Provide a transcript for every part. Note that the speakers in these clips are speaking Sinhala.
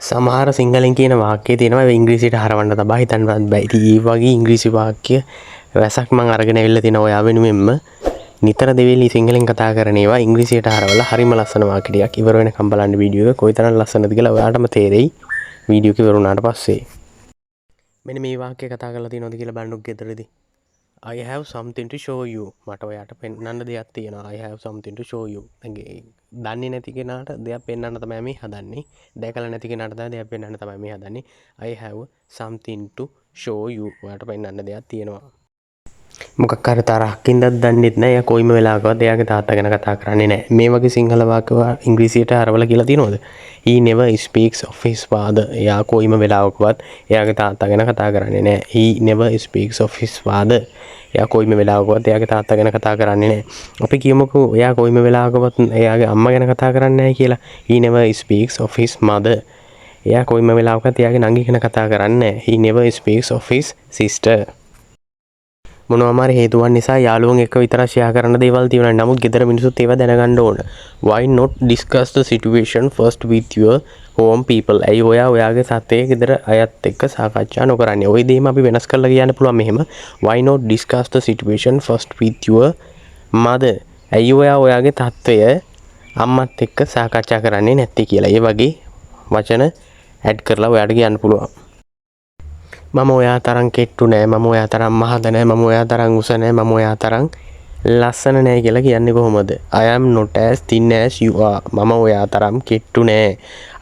සමහර සිංහලෙන් කියන වාක්‍ය තියෙනවා ඉංග්‍රීසියට හරවන්න තබා හිතන්නවත් බෑ. ඉතින් ඒ වගේ ඉංග්‍රීසි වාක්‍ය රසක් මම අරගෙන ඇවිල්ලා තිනවා ඔයා වෙනුවෙන්ම. නිතර දෙවිලි සිංහලෙන් කතා කරන ඒවා ඉංග්‍රීසියට හරවලා හරිම ලස්සන වාක්‍ය ටිකක් ඉවර වෙනකම් බලන්න වීඩියෝ එක කොයිතරම් ලස්සනද කියලා ඔයාලටම තේරෙයි වීඩියෝ එක ඉවර වුණාට පස්සේ. මෙන්න මේ වාක්‍ය කතා කරලා තියෙනවද කියලා බලන්නකො ගෙදරදී. I have something to show you. මට ඔයාට පෙන්වන්න දෙයක් තියෙනවා. I have something to show you. දන්නේ නැති කෙනාට දෙයක් පෙන්වන්න තමයි මේ හදන්නේ. දැකලා නැති කෙනාට දෙයක් පෙන්වන්න තමයි මේ හදන්නේ. I have something to show you. ඔයාට පෙන්වන්න දෙයක් තියෙනවා. මොකක් හරි තරහකින්ද දන්නෙත් නැහැ. එයා කොයිම වෙලාවකවත් එයාගේ තාත්තා ගැන කතා කරන්නේ නැහැ. මේ වගේ සිංහල වාක්‍ය ඉංග්‍රීසියට හරවලා කියලා තියෙනවද? He never speaks of his father. එයා කොයිම වෙලාවකවත් එයාගේ තාත්තා ගැන කතා කරන්නේ නැහැ. He never speaks of his father. එයා කොයිම වෙලාවකවත් එයාගේ තාත්තා ගැන කතා කරන්නේ නැහැ. අපි කියමුකෝ එයා කොයිම වෙලාවකවත් එයාගේ අම්මා ගැන කතා කරන්නේ නැහැ කියලා. He never speaks of his mother. එයා කොයිම වෙලාවකවත් එයාගේ නංගි ගැන කතා කරන්නේ නැහැ. He never speaks of his sister. මොනවාමාරි හේතුවන් නිසා යාළුවන් එක්ක විතරක් ෂෙයා කරන දේවල් තියෙනවා. නමුත් ගෙදර මිනිස්සුත් ඒවා දැනගන්න ඕන. Why not discuss the situation first with your home people? ඇයි ඔයාගේ සතේ ගෙදර අයත් එක්ක සාකච්ඡා නොකරන්නේ? ওই දෙයම අපි වෙනස් කරලා කියන්න පුළුවන් මෙහෙම. Why not discuss the situation first with your mother? ඇයි ඔයාගේ තත්ත්වය අම්මත් එක්ක සාකච්ඡා කරන්නේ නැත්තේ කියලා. ඒ වගේ වචන ඇඩ් කරලා ඔයාට කියන්න පුළුවන්. මම ඔයා තරම් කෙට්ටු නෑ, මම ඔයා තරම් මහත නෑ, මම ඔයා තරම් උස නෑ, මම ඔයා තරම් ලස්සන නෑ කියලා කියන්නේ කොහොමද? I am not as thin as you are. මම ඔයා තරම් කෙට්ටු නෑ.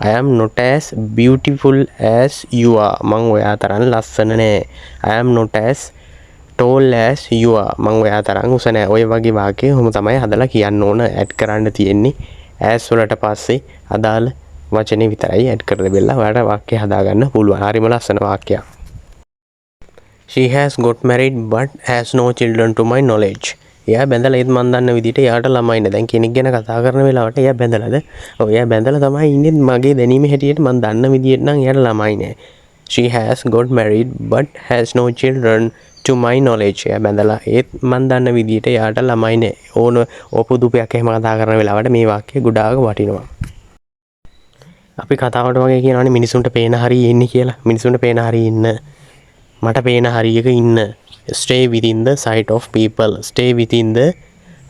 I am not as beautiful as you are. මම ඔයා තරම් ලස්සන නෑ. I am not as tall as you are. මම ඔයා තරම් උස නෑ. ඔය වගේ වාක්‍ය කොහොම තමයි හදලා කියන්න ඕන. ඇඩ් කරන්න තියෙන්නේ as වලට පස්සේ අදාළ වචනේ විතරයි ඇඩ් කරලා බලලා ඔයාලට වාක්‍ය හදාගන්න පුළුවන්. හරිම ලස්සන වාක්‍යයක්. She has got married but has no children to my knowledge. එයා බැඳලා ඒත් මන් දන්න විදිහට එයාට ළමයි නැහැ. දැන් කෙනෙක් ගැන කතා කරන වෙලාවට එයා බැඳලාද? ඔව් එයා බැඳලා තමයි ඉන්නේ. මගේ දැනීමේ හැටියට මන් දන්න විදිහට නම් එයාට ළමයි නැහැ. She has got married but has no children to my knowledge. එයා බැඳලා ඒත් මන් දන්න විදිහට එයාට ළමයි නැහැ. ඕන ඔපුදුපයක් එහෙම කතා කරන වෙලාවට මේ වාක්‍ය ගොඩාක් වටිනවා. අපි කතාවට වගේ කියනවානේ මිනිසුන්ට පේන හරිය ඉන්නේ කියලා. මිනිසුන්ට පේන හරිය ඉන්න මට පේන හරියක ඉන්න. Stay within the sight of people. Stay within the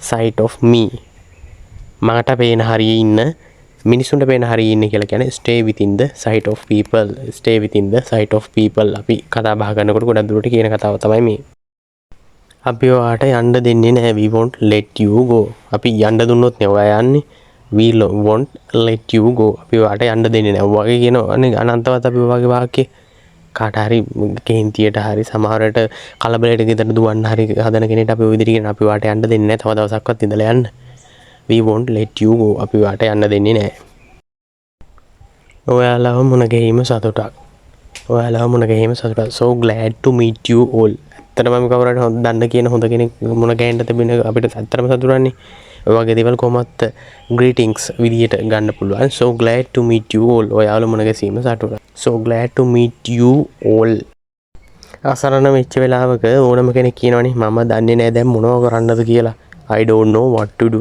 sight of me. මට පේන හරියේ ඉන්න මිනිසුන්ට පේන හරියේ ඉන්න කියලා කියන්නේ stay within the sight of people. Stay within the sight of people. අපි කතා බහ කරනකොට ගොඩක් දුරට කියන කතාව තමයි මේ. අපි ඔයාට යන්න දෙන්නේ නැහැ. We won't let you go. අපි යන්න දුන්නොත් නේ ඔයා යන්නේ. We won't let you go. අපි ඔයාට යන්න දෙන්නේ නැහැ. ඔය වගේ කියනවා අනන්තවත් අපි ඔය වගේ වාක්‍ය කාට හරි කේන්තියට හරි සමහරට කලබලයට ගෙදර දුවන්න හරි හදන කෙනෙක්ට අපි ওই විදිහට කියන අපි වාට යන්න දෙන්නේ නැහැ. තව දවසක්වත් ඉඳලා යන්න. We won't let you go. අපි වාට යන්න දෙන්නේ නැහැ. ඔයාලව මුණ ගැහිම සතුටක්. ඔයාලව මුණ ගැහිම සතුටක්. So glad to meet you all. ඇත්තටම මම කවුරුහරි දන්න කියන හොඳ කෙනෙක් මුණ ගැහෙන්න තිබෙන අපිට ඇත්තටම සතුටුන්නේ. ඔය වගේ දේවල් කොහොමත් greetings විදියට ගන්න පුළුවන්. So glad to meet you all. ඔයාලව මුණ ගැසීම සතුටක්. So glad to meet you all. අසරණ වෙච්ච වෙලාවක ඕනම කෙනෙක් කියනවනේ මම දන්නේ නැහැ දැන් මොනව කරන්නද කියලා. I don't know what to do.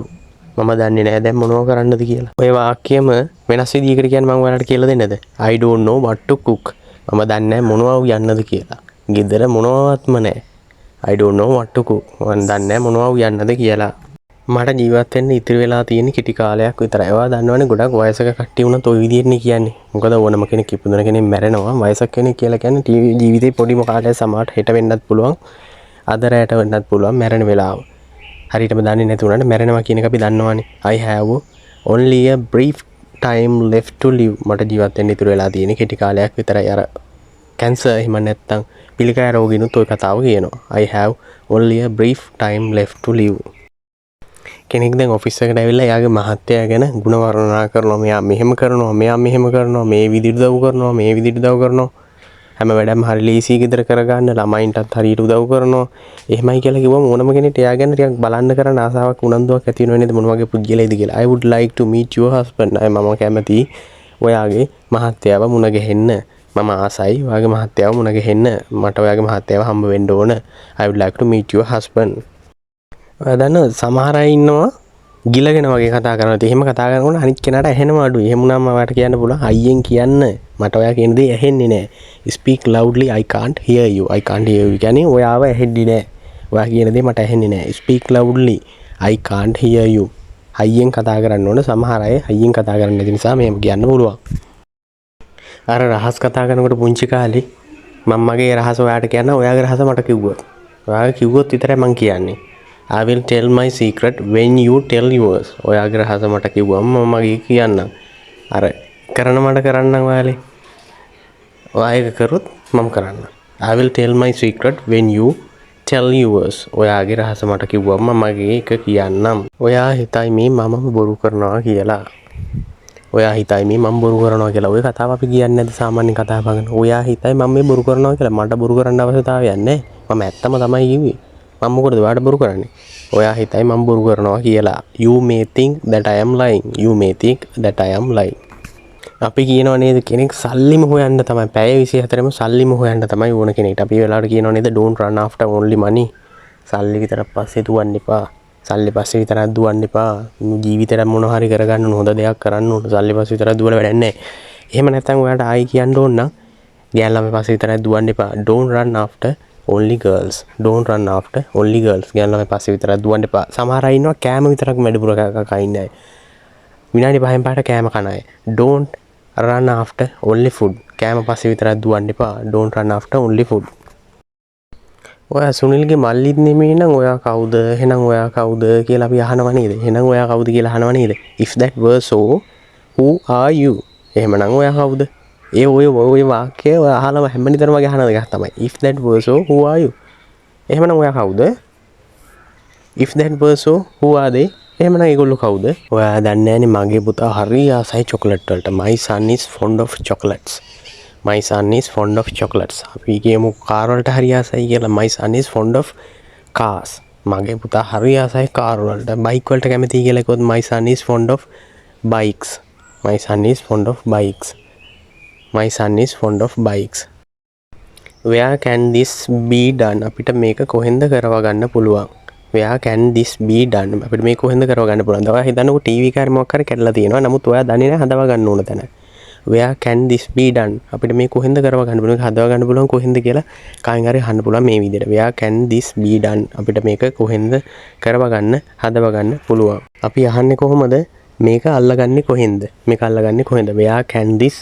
මම දන්නේ නැහැ දැන් මොනව කරන්නද කියලා. ඔය වාක්‍යම වෙනස් විදිහකට කියන්නේ මම ඔයාලට කියලා දෙන්නද? I don't know what to cook. මම දන්නේ නැහැ මොනව යන්නද කියලා. ගෙදර මොනවත්ම නැහැ. I don't know what to cook. මම දන්නේ නැහැ මොනව යන්නද කියලා. මට ජීවත් වෙන්න ඉතිරි වෙලා තියෙන කිටි කාලයක් විතරයි. ඒවා දන්නවනේ ගොඩක් වයසක කට්ටිය වුණත් ඔය විදිහටනේ කියන්නේ. මොකද ඕනම කෙනෙක් ඉපදුන කෙනෙක් මැරෙනවා. වයසක කෙනෙක් කියලා කියන්නේ ජීවිතේ පොඩිම කාලයක් සමහරට හෙට වෙන්නත් පුළුවන්. අද රැට වෙන්නත් පුළුවන් මැරෙන වෙලාව. හරියටම දන්නේ නැති වුණාට මැරෙනවා කියන එක අපි දන්නවනේ. I have only a brief time left to live. මට ජීවත් වෙන්න ඉතුරු වෙලා තියෙන කිටි කාලයක් විතරයි. අර කැන්සර් එහෙම නැත්තම් පිළිකාය රෝගිනුත් ඔය කතාව කියනවා. I have only a brief time left to live. කෙනෙක් දැන් ඔෆිස් එකට ඇවිල්ලා එයාගේ මහත්තයා ගැන ಗುಣ වර්ණනා කරනවා. මෙයා මෙහෙම කරනවා, මෙයා මෙහෙම කරනවා, මේ විදිහට උදව් කරනවා, මේ විදිහට උදව් කරනවා. හැම වැඩම හරි ලීසි ගෙදර කරගන්න, ළමයින්ටත් හරියට උදව් කරනවා. එහෙමයි කියලා කිව්වම ඕනම කෙනෙක්ට එයා ගැන ටිකක් බලන්න කරන ආසාවක් උනන්දුවක් ඇති වෙනව නේද මොන වගේ පුද්ගලයෙක්ද කියලා. I would like to meet your husband. මම කැමතියි ඔයාගේ මහත්තයාව මුණ ගැහෙන්න. මම ආසයි ඔයාගේ මහත්තයාව මුණ ගැහෙන්න. මට ඔයාගේ මහත්තයාව හම්බ වෙන්න ඕන. I would like to meet your husband. ඔයා දන්නවද සමහර අය ඉන්නවා ගිලගෙන වගේ කතා කරනවා. එහෙම කතා කරනකොට අනිත් කෙනාට ඇහෙනවා අඩුයි. එහෙම වුණාම මට කියන්න පුළුවන් අයියෙන් කියන්න මට ඔයා කියන දේ ඇහෙන්නේ නැහැ. Speak loudly, I can't hear you. I can't hear you කියන්නේ ඔයාව ඇහෙන්නේ නැහැ. ඔයා කියන දේ මට ඇහෙන්නේ නැහැ. Speak loudly, I can't hear you. අයියෙන් කතා කරන්න ඕන. සමහර අය අයියෙන් කතා කරන්න නැති නිසා මෙහෙම කියන්න පුළුවන්. අර රහස් කතා කරනකොට පුංචි කාලේ මම මගේ රහස ඔයාට කියන්න ඔයාගේ රහස මට කිව්වොත්. ඔයාගේ කිව්වොත් විතරයි මං කියන්නේ. I will tell my secret when you tell yours. ඔයාගේ රහස මට කිව්වම මම මගේ කියන්නම්. අර කරන මට කරන්නම් ඔයාලේ. ඔයා ඒක කරොත් මම කරන්නම්. I will tell my secret when you tell yours. ඔයාගේ රහස මට කිව්වම මම මගේ එක කියන්නම්. ඔයා හිතයි මේ මම බොරු කරනවා කියලා. ඔයා හිතයි මේ මම බොරු කරනවා කියලා. ඔය කතාව අපි කියන්නේ නැද්ද සාමාන්‍ය කතාවක් ගන්න. ඔයා හිතයි මම මේ බොරු කරනවා කියලා. මට බොරු කරන්න අවශ්‍යතාවයක් නැහැ. මම ඇත්තම තමයි කිව්වේ. මම මොකටද ඔයාට බොරු කරන්නේ? ඔයා හිතයි මම බොරු කරනවා කියලා. You may think that I am lying. You may think that I am lying. අපි කියනවා නේද කෙනෙක් සල්ලිම හොයන්න තමයි පැය 24ම සල්ලිම හොයන්න තමයි ඕන කෙනෙක්ට. අපි වෙලාවට කියනවා නේද don't run after only money. සල්ලි විතරක් පස්සේ දුවන්න එපා. සල්ලි පස්සේ විතරක් දුවන්න එපා. ජීවිතේට මොන හරි කරගන්න ඕන හොඳ දෙයක් කරන්න ඕන. සල්ලි පස්සේ විතරක් දුවලා වැඩක් නැහැ. එහෙම නැත්නම් ඔයාට ආයි කියන්න ඕන නම් ගෑල්ලාම පස්සේ විතරක් දුවන්න එපා. Don't run after only girls. Don't run after only girls. ගෑල්ලාම පස්සේ විතරක් දුවන්න එපා. සමහර අය ඉන්නවා කෑම විතරක් මැඩපුර කකා ඉන්නේ. විනාඩි 5න් පාට කෑම කන අය. Don't run after only food. කෑම පස්සේ විතරක් දුවන්න එපා. Don't run after only food. ඔයා සුනිල්ගේ මල්ලිත් නෙමෙයි නම් ඔයා කවුද? එහෙනම් ඔයා කවුද කියලා අපි අහනව නේද? එහෙනම් ඔයා කවුද කියලා අහනව නේද? If that were so, who are you? එහෙමනම් ඔයා කවුද? ඒ ඔය වාක්‍යය ඔයා අහලම හැමනිතරම වගේ අහන එකක් තමයි. If that were so, who are you? එහෙමනම් ඔයා කවුද? If that were so, who are they? එහෙමනම් ඒගොල්ලෝ කවුද? ඔයා දන්නේ නැනේ මගේ පුතා හරි ආසයි චොකලට් වලට. My son is fond of chocolates. My son is fond of chocolates. අපි කියමු කාර් වලට හරි ආසයි කියලා. My son is fond of cars. මගේ පුතා හරි ආසයි කාර් වලට. බයික් වලට කැමතියි කියලා කිව්වොත් my son is fond of bikes. My son is fond of bikes. My son is fond of bikes. Where can this be done? අපිට මේක කොහෙන්ද කරව ගන්න පුළුවන්? Where can this be done? අපිට මේක කොහෙන්ද කරව ගන්න පුළුවන්? ඔයා හිතන්නකෝ ටීවී එකේ මොකක් හරි කැඩලා තියෙනවා. නමුත් ඔයා දන්නේ නැහැ හදව ගන්න ඕන තැන. Where can this be done? අපිට මේ කොහෙන්ද කරව ගන්න පුළුවන්? හදව ගන්න පුළුවන් කොහෙන්ද කියලා කායින් හරි අහන්න පුළුවන් මේ විදිහට. Where can this be done? අපිට මේක කොහෙන්ද කරව ගන්න හදව ගන්න පුළුවන්. අපි අහන්නේ කොහොමද? මේක අල්ලගන්නේ කොහෙන්ද? මේක අල්ලගන්නේ කොහෙන්ද? Where can this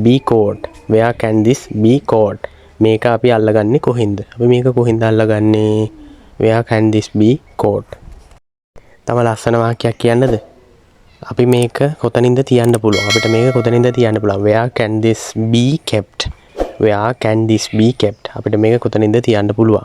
be caught? Where can this be caught? මේක අපි අල්ලගන්නේ කොහෙන්ද? අපි මේක කොහෙන්ද අල්ලගන්නේ? Where can this be caught? තව ලස්සන වාක්‍යයක් කියන්නද? අපි මේක කොතනින්ද තියන්න පුළුවන්? අපිට මේක කොතනින්ද තියන්න පුළුවන්? Where can this be kept? Where can this be kept? අපිට මේක කොතනින්ද තියන්න පුළුවන්?